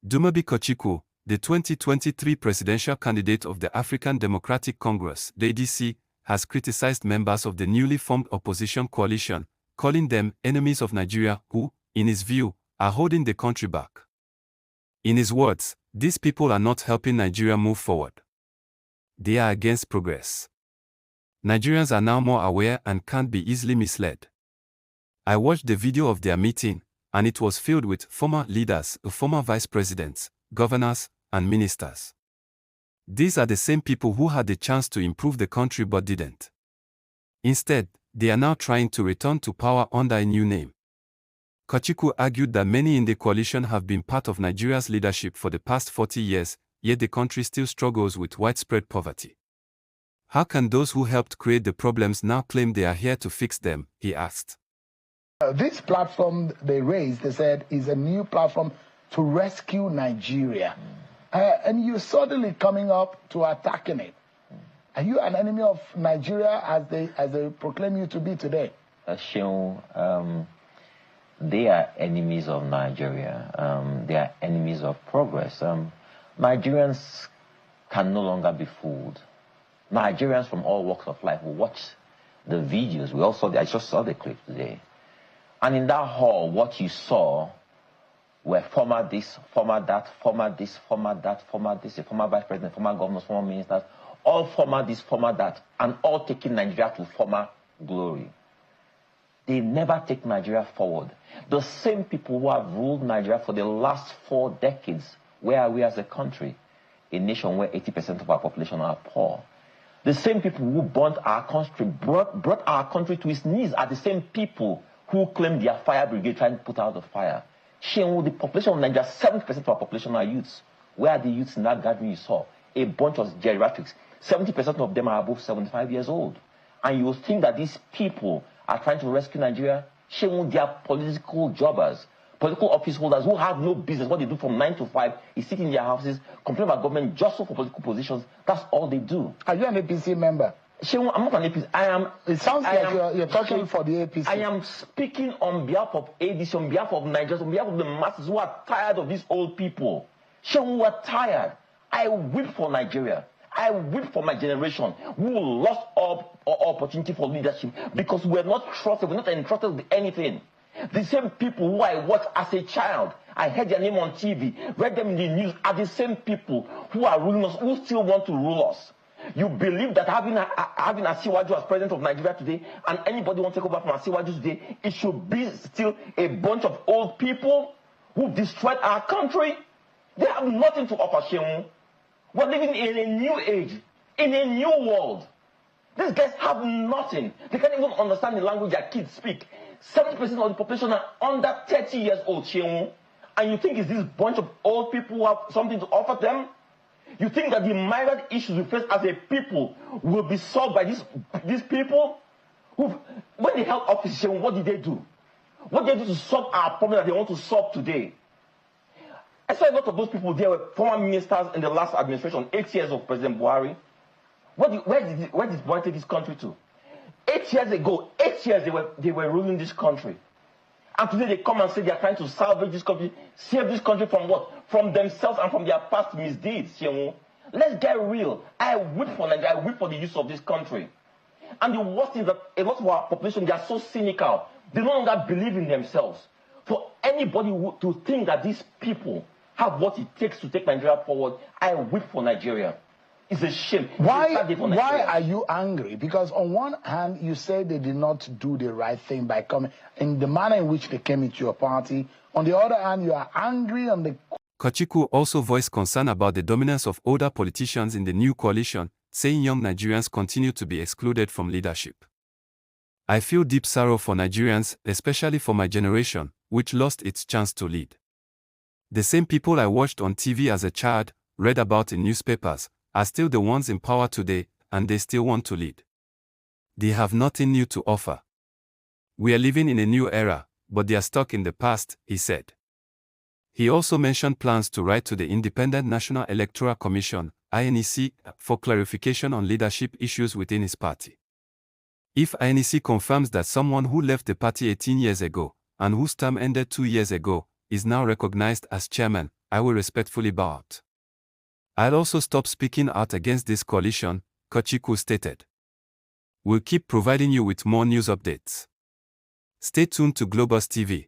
Dumebi Kachikwu, the 2023 presidential candidate of the African Democratic Congress, the ADC, has criticized members of the newly formed opposition coalition, calling them enemies of Nigeria who, in his view, are holding the country back. In his words, these people are not helping Nigeria move forward. They are against progress. Nigerians are now more aware and can't be easily misled. I watched the video of their meeting, and it was filled with former leaders, former vice presidents, governors, and ministers. These are the same people who had the chance to improve the country but didn't. Instead, they are now trying to return to power under a new name. Kachikwu argued that many in the coalition have been part of Nigeria's leadership for the past 40 years, yet the country still struggles with widespread poverty. How can those who helped create the problems now claim they are here to fix them? He asked. This platform they raised, they said, is a new platform to rescue Nigeria. And you're suddenly coming up to attacking it. Are you an enemy of Nigeria as they proclaim you to be today? They are enemies of Nigeria. They are enemies of progress. Nigerians can no longer be fooled. Nigerians from all walks of life will watch the videos. I just saw the clip today. And in that hall, what you saw were former this, former that, former this, former that, former this, a former vice president, former governors, former ministers, all former this, former that, and all taking Nigeria to former glory. They never take Nigeria forward. The same people who have ruled Nigeria for the last 4 decades, where are we as a country? A nation where 80% of our population are poor. The same people who burnt our country, brought our country to its knees, are the same people who claim their fire brigade trying to put out the fire. The population of Nigeria, 70% of our population are youths. Where are the youths in that gathering you saw? A bunch of geriatrics. 70% of them are above 75 years old. And you will think that these people are trying to rescue Nigeria. They are political jobbers, political office holders who have no business. What they do from 9 to 5 is sit in their houses, complain about government just for political positions. That's all they do. Are you an APC member? I'm not an APC. It sounds like you're talking for the APC. I am speaking on behalf of ADC, on behalf of Nigerians, on behalf of the masses who are tired of these old people. Who are tired. I weep for Nigeria. I weep for my generation who lost all opportunity for leadership because we're not trusted, we're not entrusted with anything. The same people who I watched as a child, I heard their name on TV, read them in the news, are the same people who are ruling us, who still want to rule us. You believe that having Asiwaju as president of Nigeria today, and anybody who wants to take over from Asiwaju today, it should be still a bunch of old people who destroyed our country? They have nothing to offer, Shehu. We're living in a new age, in a new world. These guys have nothing. They can't even understand the language their kids speak. 70% of the population are under 30 years old, Shehu. And you think it's this bunch of old people who have something to offer them? You think that the myriad issues we face as a people will be solved by these people? When they held office, Shehu, what did they do? What did they do to solve our problem that they want to solve today? I saw a lot of those people there were former ministers in the last administration, 8 years of President Buhari. Where did Buhari take this country to? 8 years ago, 8 years they were ruling this country. And today they come and say they are trying to salvage this country, save this country from what? From themselves and from their past misdeeds. Let's get real. I weep for Nigeria. I weep for the use of this country. And the worst is that a lot of our population, they are so cynical. They no longer believe in themselves. For anybody to think that these people have what it takes to take Nigeria forward, I weep for Nigeria. It's a shame. Why are you angry? Because on one hand, you say they did not do the right thing by coming in the manner in which they came into your party. On the other hand, you are angry on the... Kachikwu also voiced concern about the dominance of older politicians in the new coalition, saying young Nigerians continue to be excluded from leadership. I feel deep sorrow for Nigerians, especially for my generation, which lost its chance to lead. The same people I watched on TV as a child, read about in newspapers, are still the ones in power today, and they still want to lead. They have nothing new to offer. We are living in a new era, but they are stuck in the past, he said. He also mentioned plans to write to the Independent National Electoral Commission, INEC, for clarification on leadership issues within his party. If INEC confirms that someone who left the party 18 years ago, and whose term ended 2 years ago, is now recognized as chairman, I will respectfully bow out. I'll also stop speaking out against this coalition, Kachikwu stated. We'll keep providing you with more news updates. Stay tuned to Globus TV.